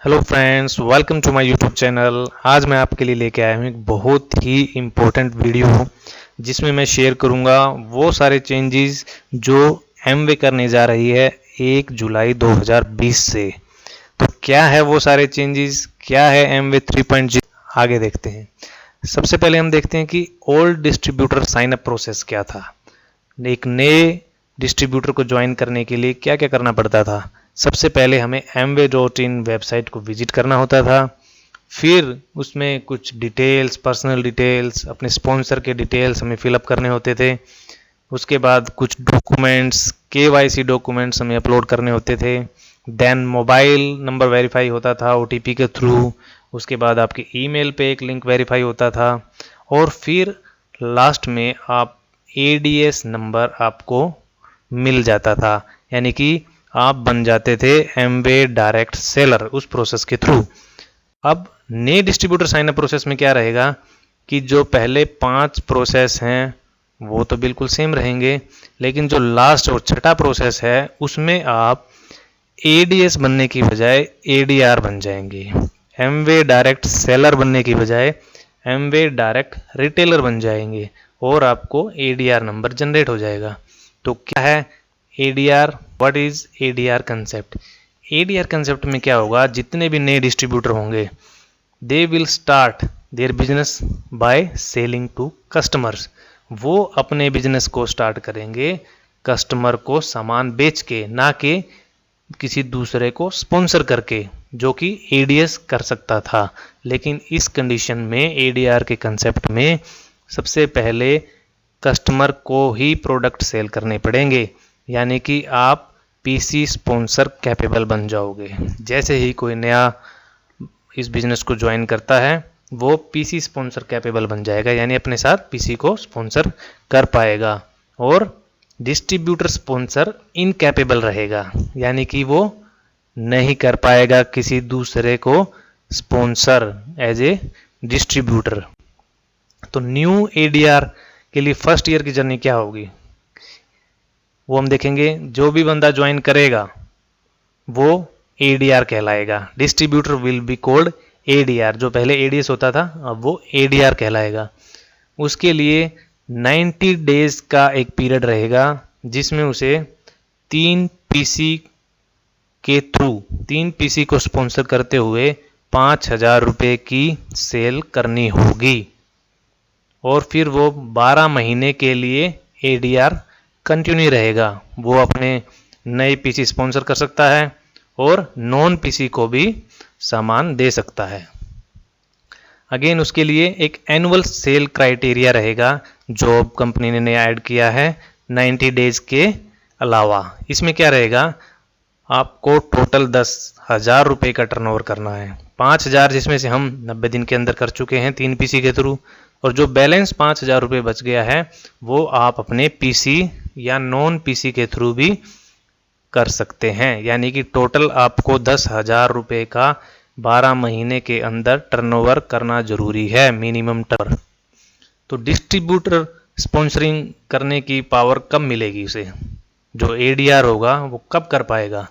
Hello friends, welcome to my YouTube channel. आज मैं आपके लिए लेके आया हूँ एक बहुत ही इम्पोर्टेंट वीडियो जिसमें मैं शेयर करूँगा वो सारे चेंजेस जो एमवे करने जा रही है 1 जुलाई 2020 से। तो क्या है वो सारे चेंजेस, क्या है एमवे 3.0, आगे देखते हैं। सबसे पहले हम देखते हैं कि old distributor sign up process क्या था। एक नए डिस्ट्रीब्यूटर को ज्वाइन करने के लिए क्या क्या करना पड़ता था। सबसे पहले हमें amway.in वेबसाइट को विजिट करना होता था। फिर उसमें कुछ डिटेल्स, पर्सनल डिटेल्स, अपने स्पॉन्सर के डिटेल्स हमें फिलअप करने होते थे। उसके बाद कुछ डॉक्यूमेंट्स, KYC डॉक्यूमेंट्स हमें अपलोड करने होते थे। देन मोबाइल नंबर वेरीफाई होता था OTP के थ्रू। उसके बाद आपके ईमेल पे एक लिंक वेरीफाई होता था और फिर लास्ट में आप ADS नंबर आपको मिल जाता था, यानी कि आप बन जाते थे एमवे डायरेक्ट सेलर उस प्रोसेस के थ्रू। अब नए डिस्ट्रीब्यूटर साइन अप प्रोसेस में क्या रहेगा कि जो पहले 5 प्रोसेस हैं वो तो बिल्कुल सेम रहेंगे, लेकिन जो लास्ट और छठा प्रोसेस है उसमें आप ADS बनने की बजाय ADR बन जाएंगे। एमवे डायरेक्ट सेलर बनने की बजाय एमवे डायरेक्ट रिटेलर बन जाएंगे और आपको ADR नंबर जनरेट हो जाएगा। तो क्या है ADR? What is ADR concept? ADR concept में क्या होगा, जितने भी नए डिस्ट्रीब्यूटर होंगे they will start their business by selling to customers. वो अपने बिजनेस को स्टार्ट करेंगे कस्टमर को सामान बेच के, ना कि किसी दूसरे को स्पॉन्सर करके, जो कि ADS कर सकता था। लेकिन इस कंडीशन में ADR के कंसेप्ट में सबसे पहले कस्टमर को ही प्रोडक्ट सेल करने पड़ेंगे, यानी कि आप PC स्पॉन्सर कैपेबल बन जाओगे। जैसे ही कोई नया इस बिजनेस को ज्वाइन करता है वो PC स्पॉन्सर कैपेबल बन जाएगा, यानी अपने साथ PC को स्पॉन्सर कर पाएगा। और डिस्ट्रीब्यूटर स्पॉन्सर इनकैपेबल रहेगा, यानी कि वो नहीं कर पाएगा किसी दूसरे को स्पॉन्सर एज ए डिस्ट्रीब्यूटर। तो न्यू ADR के लिए फर्स्ट ईयर की जर्नी क्या होगी वो हम देखेंगे। जो भी बंदा ज्वाइन करेगा वो ADR कहलाएगा। Distributor will be called ADR। जो पहले ADS होता था अब वो ADR कहलाएगा। उसके लिए 90 डेज का एक पीरियड रहेगा जिसमें उसे 3 PC को स्पॉन्सर करते हुए 5,000 रुपये की सेल करनी होगी और फिर वो 12 महीने के लिए ADR कंटिन्यू रहेगा। वो अपने नए PC स्पॉन्सर कर सकता है और नॉन PC को भी सामान दे सकता है। अगेन उसके लिए एक एनुअल सेल क्राइटेरिया रहेगा जो कंपनी ने नया ऐड किया है 90 डेज के अलावा। इसमें क्या रहेगा, आपको टोटल 10,000 रुपये का टर्नओवर करना है। 5,000 जिसमें से हम 90 दिन के अंदर कर चुके हैं 3 PC के थ्रू, और जो बैलेंस 5,000 रुपये बच गया है वो आप अपने PC या नॉन PC के थ्रू भी कर सकते हैं, यानी कि टोटल आपको 10,000 रुपये का 12 महीने के अंदर टर्नओवर करना जरूरी है, मिनिमम टर्न। तो डिस्ट्रीब्यूटर स्पॉन्सरिंग करने की पावर कब मिलेगी उसे? जो ADR होगा वो कब कर पाएगा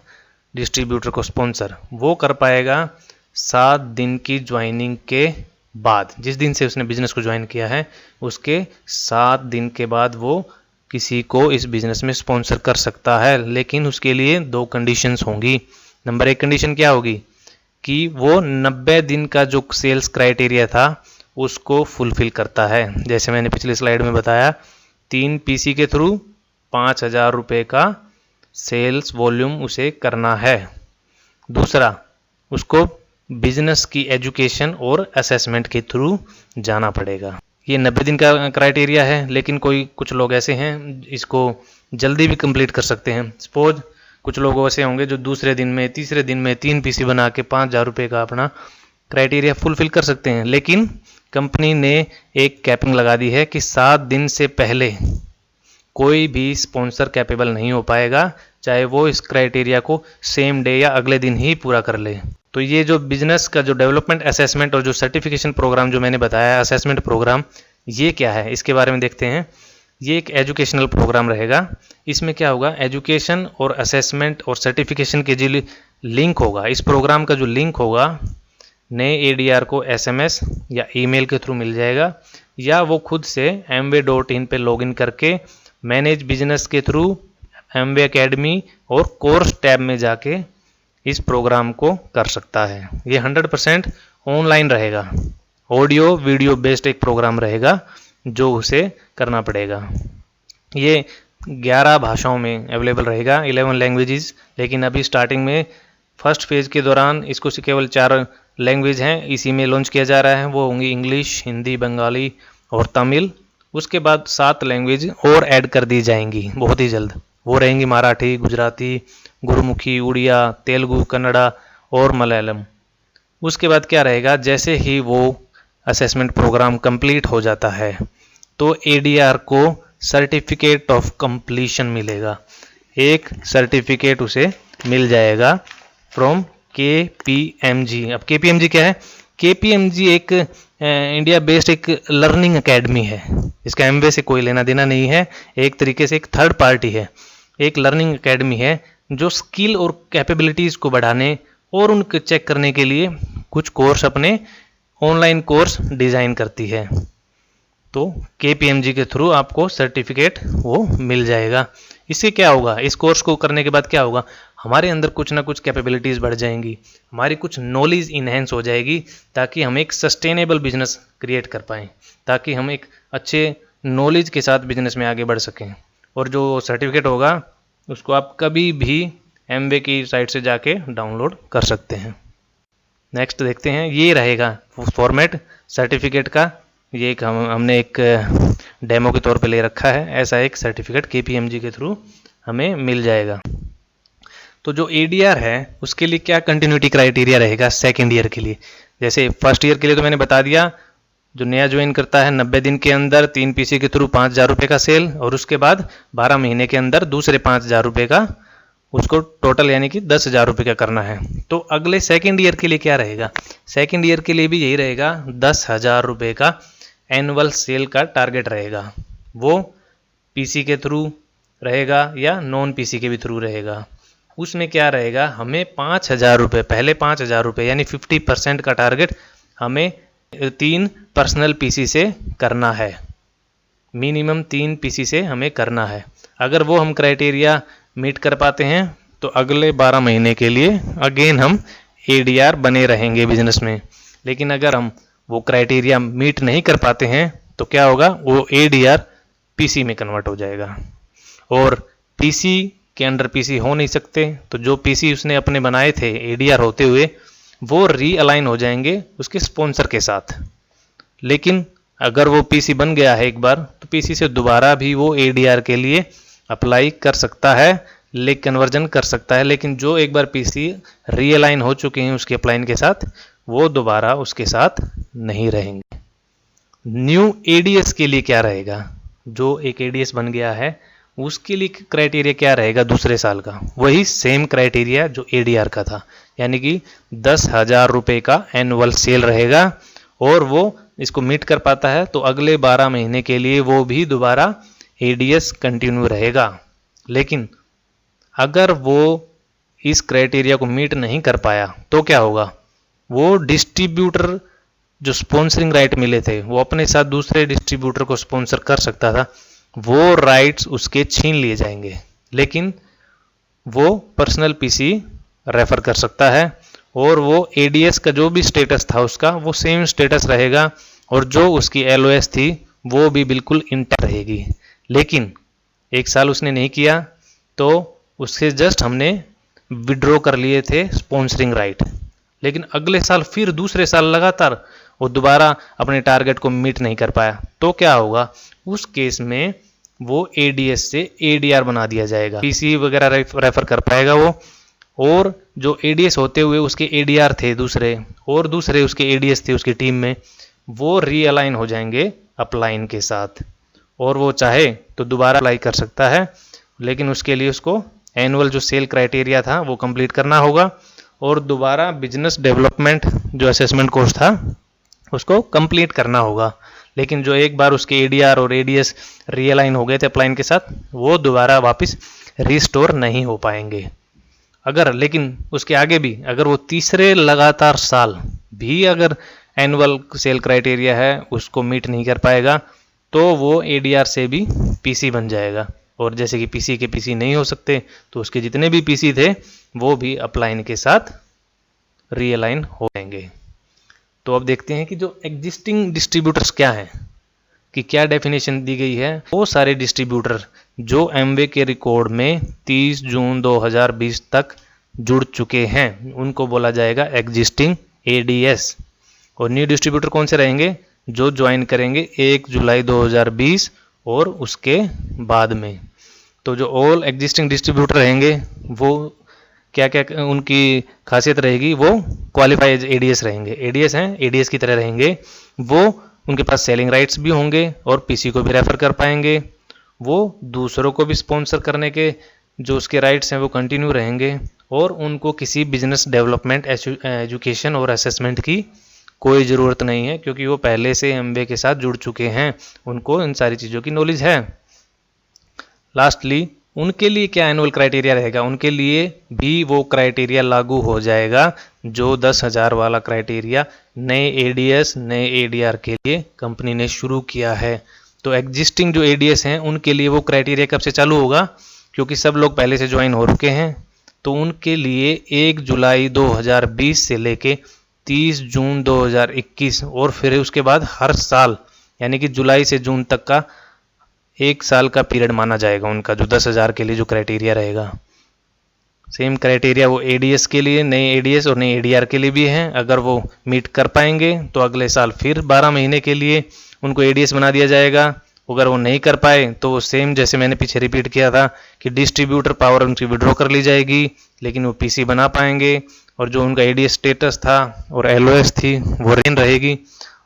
डिस्ट्रीब्यूटर को स्पॉन्सर? वो कर पाएगा 7 दिन की ज्वाइनिंग के बाद। जिस दिन से उसने बिजनेस को ज्वाइन किया है उसके 7 दिन के बाद वो किसी को इस बिजनेस में स्पॉन्सर कर सकता है, लेकिन उसके लिए 2 कंडीशंस होंगी। नंबर 1 कंडीशन क्या होगी कि वो 90 दिन का जो सेल्स क्राइटेरिया था उसको फुलफिल करता है। जैसे मैंने पिछले स्लाइड में बताया, 3 PC के थ्रू 5,000 रुपये का सेल्स वॉल्यूम उसे करना है। दूसरा, उसको बिजनेस की एजुकेशन और असेसमेंट के थ्रू जाना पड़ेगा। ये 90 दिन का क्राइटेरिया है, लेकिन कुछ लोग ऐसे हैं इसको जल्दी भी कंप्लीट कर सकते हैं। सपोज कुछ लोग ऐसे होंगे जो दूसरे दिन में, तीसरे दिन में 3 PC बना के 5,000 रुपये का अपना क्राइटेरिया फुलफिल कर सकते हैं, लेकिन कंपनी ने एक कैपिंग लगा दी है कि 7 दिन से पहले कोई भी स्पॉन्सर कैपेबल नहीं हो पाएगा, चाहे वो इस क्राइटेरिया को सेम डे या अगले दिन ही पूरा कर ले। तो ये जो बिजनेस का जो डेवलपमेंट, असेसमेंट और जो सर्टिफिकेशन प्रोग्राम जो मैंने बताया, असेसमेंट प्रोग्राम, ये क्या है इसके बारे में देखते हैं। ये एक एजुकेशनल प्रोग्राम रहेगा। इसमें क्या होगा, एजुकेशन और असेसमेंट और सर्टिफिकेशन के जो लिंक होगा, इस प्रोग्राम का जो लिंक होगा नए एडीआर को एसएमएस या ईमेल के थ्रू मिल जाएगा, या वो खुद से amway.in पे लॉगिन करके मैनेज बिजनेस के थ्रू एमवे एकेडमी और कोर्स टैब में जाके इस प्रोग्राम को कर सकता है। ये 100% ऑनलाइन रहेगा, ऑडियो वीडियो बेस्ड एक प्रोग्राम रहेगा जो उसे करना पड़ेगा। ये 11 भाषाओं में अवेलेबल रहेगा, 11 लैंग्वेजेस, लेकिन अभी स्टार्टिंग में फर्स्ट फेज़ के दौरान इसको केवल 4 लैंग्वेज हैं इसी में लॉन्च किया जा रहा है। वो होंगी इंग्लिश, हिंदी, बंगाली और तमिल। उसके बाद 7 लैंग्वेज और ऐड कर दी जाएंगी बहुत ही जल्द। वो रहेंगी मराठी, गुजराती, गुरुमुखी, उड़िया, तेलुगु, कन्नड़ा और मलयालम। उसके बाद क्या रहेगा, जैसे ही वो असेसमेंट प्रोग्राम कंप्लीट हो जाता है तो एडीआर को सर्टिफिकेट ऑफ कंप्लीशन मिलेगा। एक सर्टिफिकेट उसे मिल जाएगा फ्रॉम KPMG। अब KPMG क्या है? KPMG एक इंडिया बेस्ड एक लर्निंग एकेडमी है। इसका एमवे से कोई लेना देना नहीं है, एक तरीके से एक थर्ड पार्टी है। एक लर्निंग एकेडमी है जो स्किल और कैपेबिलिटीज़ को बढ़ाने और उनको चेक करने के लिए कुछ कोर्स, अपने ऑनलाइन कोर्स डिज़ाइन करती है। तो KPMG के थ्रू आपको सर्टिफिकेट वो मिल जाएगा। इससे क्या होगा, इस कोर्स को करने के बाद क्या होगा, हमारे अंदर कुछ ना कुछ कैपेबिलिटीज़ बढ़ जाएंगी, हमारी कुछ नॉलेज इन्हेंस हो जाएगी, ताकि हम एक सस्टेनेबल बिजनेस क्रिएट कर पाएँ, ताकि हम एक अच्छे नॉलेज के साथ बिजनेस में आगे बढ़ सकें। और जो सर्टिफिकेट होगा उसको आप कभी भी एमवे की साइट से जाके डाउनलोड कर सकते हैं। नेक्स्ट देखते हैं, ये रहेगा फॉर्मेट सर्टिफिकेट का। ये एक हमने एक डेमो के तौर पे ले रखा है। ऐसा एक सर्टिफिकेट KPMG के थ्रू हमें मिल जाएगा। तो जो एडीआर है उसके लिए क्या कंटिन्यूटी क्राइटेरिया रहेगा सेकेंड ईयर के लिए। जैसे फर्स्ट ईयर के लिए तो मैंने बता दिया, जो नया ज्वाइन करता है 90 दिन के अंदर 3 पीसी के थ्रू 5,000 रुपये का सेल, और उसके बाद 12 महीने के अंदर दूसरे 5,000 रुपये का उसको टोटल यानी कि 10,000 रुपये का करना है। तो अगले सेकेंड ईयर के लिए क्या रहेगा, सेकेंड ईयर के लिए भी यही रहेगा, 10,000 रुपये का एनुअल सेल का टारगेट रहेगा। वो पीसी के थ्रू रहेगा या नॉन पीसी के भी थ्रू रहेगा। उसमें क्या रहेगा, हमें 5,000 रुपये, पहले 5,000 रुपये यानी 50% का टारगेट हमें 3 पर्सनल पीसी से करना है, मिनिमम 3 पीसी से हमें करना है। अगर वो हम क्राइटेरिया मीट कर पाते हैं तो अगले 12 महीने के लिए अगेन हम एडीआर बने रहेंगे बिजनेस में। लेकिन अगर हम वो क्राइटेरिया मीट नहीं कर पाते हैं तो क्या होगा, वो एडीआर पीसी में कन्वर्ट हो जाएगा। और पीसी के अंडर पीसी हो नहीं सकते, तो जो पीसी उसने अपने बनाए थे एडीआर होते हुए वो रीअलाइन हो जाएंगे उसके स्पॉन्सर के साथ। लेकिन अगर वो पीसी बन गया है एक बार, तो पीसी से दोबारा भी वो एडीआर के लिए अप्लाई कर सकता है, लेक कन्वर्जन कर सकता है। लेकिन जो एक बार पीसी रीअलाइन हो चुके हैं उसके अपलाइन के साथ, वो दोबारा उसके साथ नहीं रहेंगे। न्यू एडीएस के लिए क्या रहेगा, जो एक एडीएस बन गया है उसके लिए क्राइटेरिया क्या रहेगा दूसरे साल का, वही सेम क्राइटेरिया जो एडीआर का था, यानी कि 10,000 रुपये का एनुअल सेल रहेगा। और वो इसको मीट कर पाता है तो अगले 12 महीने के लिए वो भी दोबारा एडीएस कंटिन्यू रहेगा। लेकिन अगर वो इस क्राइटेरिया को मीट नहीं कर पाया तो क्या होगा, वो डिस्ट्रीब्यूटर जो स्पॉन्सरिंग राइट मिले थे वो अपने साथ दूसरे डिस्ट्रीब्यूटर को स्पॉन्सर कर सकता था, वो राइट्स उसके छीन लिए जाएंगे। लेकिन वो पर्सनल पीसी रेफर कर सकता है और वो एडीएस का जो भी स्टेटस था उसका वो सेम स्टेटस रहेगा, और जो उसकी एलओएस थी वो भी बिल्कुल इंटैक्ट रहेगी। लेकिन एक साल उसने नहीं किया तो उससे जस्ट हमने विड्रॉ कर लिए थे स्पॉन्सरिंग राइट, लेकिन अगले साल फिर दूसरे साल लगातार वो दोबारा अपने टारगेट को मीट नहीं कर पाया तो क्या होगा, उस केस में वो एडीएस से एडीआर बना दिया जाएगा, पीसी वगैरह रेफर कर पाएगा वो। और जो एडीएस होते हुए उसके एडीआर थे दूसरे, और दूसरे उसके एडीएस थे उसकी टीम में, वो रीअलाइन हो जाएंगे अपलाइन के साथ, और वो चाहे तो दोबारा अप्लाई कर सकता है। लेकिन उसके लिए उसको एनुअल जो सेल क्राइटेरिया था वो कंप्लीट करना होगा, और दोबारा बिजनेस डेवलपमेंट जो असेसमेंट कोर्स था उसको कंप्लीट करना होगा। लेकिन जो एक बार उसके एडीआर और एडीएस रीअलाइन हो गए थे अपलाइन के साथ, वो दोबारा वापस रिस्टोर नहीं हो पाएंगे। अगर लेकिन उसके आगे भी अगर वो तीसरे लगातार साल भी अगर एनुअल सेल क्राइटेरिया है उसको मीट नहीं कर पाएगा, तो वो एडीआर से भी पीसी बन जाएगा। और जैसे कि पीसी के पीसी नहीं हो सकते, तो उसके जितने भी पीसी थे वो भी अपलाइन के साथ रीअलाइन हो जाएंगे। तो अब देखते हैं कि जो एग्जिस्टिंग डिस्ट्रीब्यूटर्स क्या हैं, कि क्या डेफिनेशन दी गई है। वो सारे डिस्ट्रीब्यूटर जो एमवे के रिकॉर्ड में 30 जून 2020 तक जुड़ चुके हैं उनको बोला जाएगा एग्जिस्टिंग एडीएस। और न्यू डिस्ट्रीब्यूटर कौन से रहेंगे, जो ज्वाइन करेंगे 1 जुलाई 2020 और उसके बाद में। तो जो ऑल एग्जिस्टिंग डिस्ट्रीब्यूटर रहेंगे वो क्या क्या उनकी खासियत रहेगी, वो क्वालिफाइड एडीएस रहेंगे। एडीएस हैं, एडीएस की तरह रहेंगे। वो उनके पास सेलिंग राइट्स भी होंगे और पीसी को भी रेफर कर पाएंगे। वो दूसरों को भी स्पॉन्सर करने के जो उसके राइट्स हैं वो कंटिन्यू रहेंगे। और उनको किसी बिजनेस डेवलपमेंट, एजुकेशन और असेसमेंट की कोई ज़रूरत नहीं है, क्योंकि वो पहले से एमवे के साथ जुड़ चुके हैं, उनको इन सारी चीज़ों की नॉलेज है। लास्टली उनके लिए क्या एनुअल क्राइटेरिया रहेगा, उनके लिए भी वो क्राइटेरिया लागू हो जाएगा जो 10,000 वाला क्राइटेरिया नए एडीएस, नए एडीआर के लिए कंपनी ने शुरू किया है। तो एग्जिस्टिंग जो एडीएस हैं उनके लिए वो क्राइटेरिया कब से चालू होगा, क्योंकि सब लोग पहले से ज्वाइन हो चुके हैं। तो उनके लिए 1 जुलाई 2020 से लेके 30 जून 2021 और फिर उसके बाद हर साल, यानी कि जुलाई से जून तक का 1 साल का पीरियड माना जाएगा उनका, जो 10,000 के लिए जो क्राइटेरिया रहेगा। सेम क्राइटेरिया वो एडीएस के लिए, नए एडीएस और नए एडीआर के लिए भी हैं। अगर वो मीट कर पाएंगे तो अगले साल फिर 12 महीने के लिए उनको एडीएस बना दिया जाएगा। अगर वो नहीं कर पाए तो वो सेम जैसे मैंने पीछे रिपीट किया था कि डिस्ट्रीब्यूटर पावर उनकी विड्रॉ कर ली जाएगी, लेकिन वो पीसी बना पाएंगे और जो उनका एडीएस स्टेटस था और एलओएस थी वो रेन रहेगी।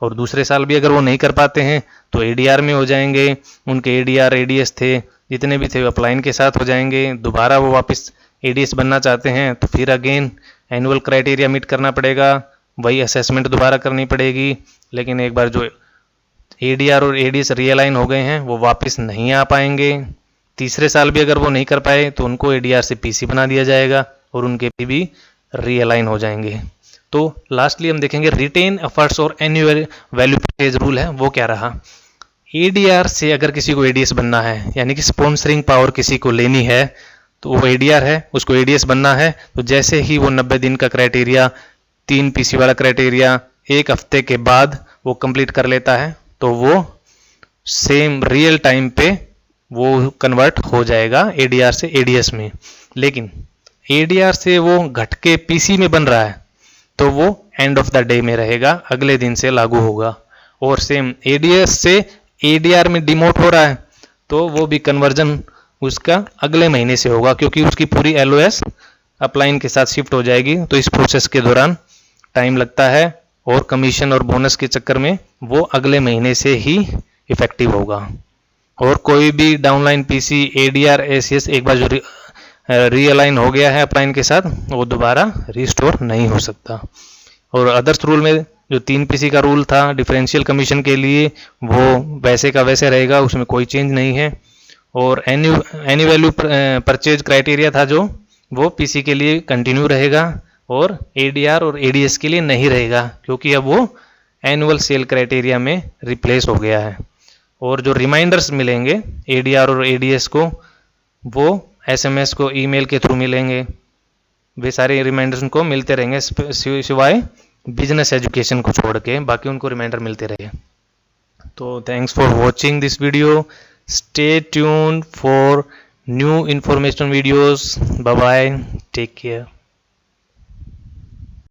और दूसरे साल भी अगर वो नहीं कर पाते हैं तो एडीआर में हो जाएंगे। उनके एडीआर एडीएस थे जितने भी थे अपलाइन के साथ हो जाएंगे। दोबारा वो वापस एडीएस बनना चाहते हैं तो फिर अगेन एनुअल क्राइटेरिया मीट करना पड़ेगा, वही असेसमेंट दोबारा करनी पड़ेगी। लेकिन एक बार जो एडीआर और एडीएस रीअलाइन हो गए हैं वो वापस नहीं आ पाएंगे। तीसरे साल भी अगर वो नहीं कर पाए तो उनको एडीआर से पीसी बना दिया जाएगा और उनके भी रीअलाइन हो जाएंगे। तो लास्टली हम देखेंगे रिटेन एफर्ट्स और एनुअल वैल्यू परचेज रूल है वो क्या रहा। एडीआर से अगर किसी को एडीएस बनना है, यानी कि स्पॉन्सरिंग पावर किसी को लेनी है, तो वो एडीआर है उसको एडीएस बनना है, तो जैसे ही वो 90 दिन का क्राइटेरिया, 3 पीसी वाला क्राइटेरिया 1 हफ्ते के बाद वो कंप्लीट कर लेता है तो वो सेम रियल टाइम पे वो कन्वर्ट हो जाएगा एडीआर से एडीएस में। लेकिन एडीआर से वो घट के पीसी में बन रहा है तो वो एंड ऑफ द डे में रहेगा, अगले दिन से लागू होगा। और सेम एडीएस से एडीआर में डिमोट हो रहा है तो वो भी कन्वर्जन उसका अगले महीने से होगा, क्योंकि उसकी पूरी एलओएस अपलाइन के साथ शिफ्ट हो जाएगी। तो इस प्रोसेस के दौरान टाइम लगता है और कमीशन और बोनस के चक्कर में वो अगले महीने से ही इफेक्टिव होगा। और कोई भी डाउनलाइन पीसी एडीआर एसीएस एक बार जो रीअलाइन हो गया है अपलाइन के साथ वो दोबारा रिस्टोर नहीं हो सकता। और अदर्स रूल में जो 3 पीसी का रूल था डिफरेंशियल कमीशन के लिए वो वैसे का वैसे रहेगा, उसमें कोई चेंज नहीं है। और एनी वैल्यू परचेज क्राइटेरिया था जो वो पीसी के लिए कंटिन्यू रहेगा और एडीआर और एडीएस के लिए नहीं रहेगा, क्योंकि अब वो एनुअल सेल क्राइटेरिया में रिप्लेस हो गया है। और जो रिमाइंडर्स मिलेंगे एडीआर और एडीएस को वो एसएमएस को ईमेल के थ्रू मिलेंगे, वे सारे रिमाइंडर्स उनको मिलते रहेंगे सिवाय बिजनेस एजुकेशन को छोड़ के, बाकी उनको रिमाइंडर मिलते रहे। तो thanks for watching this video, stay tuned for new information videos, bye bye, take care.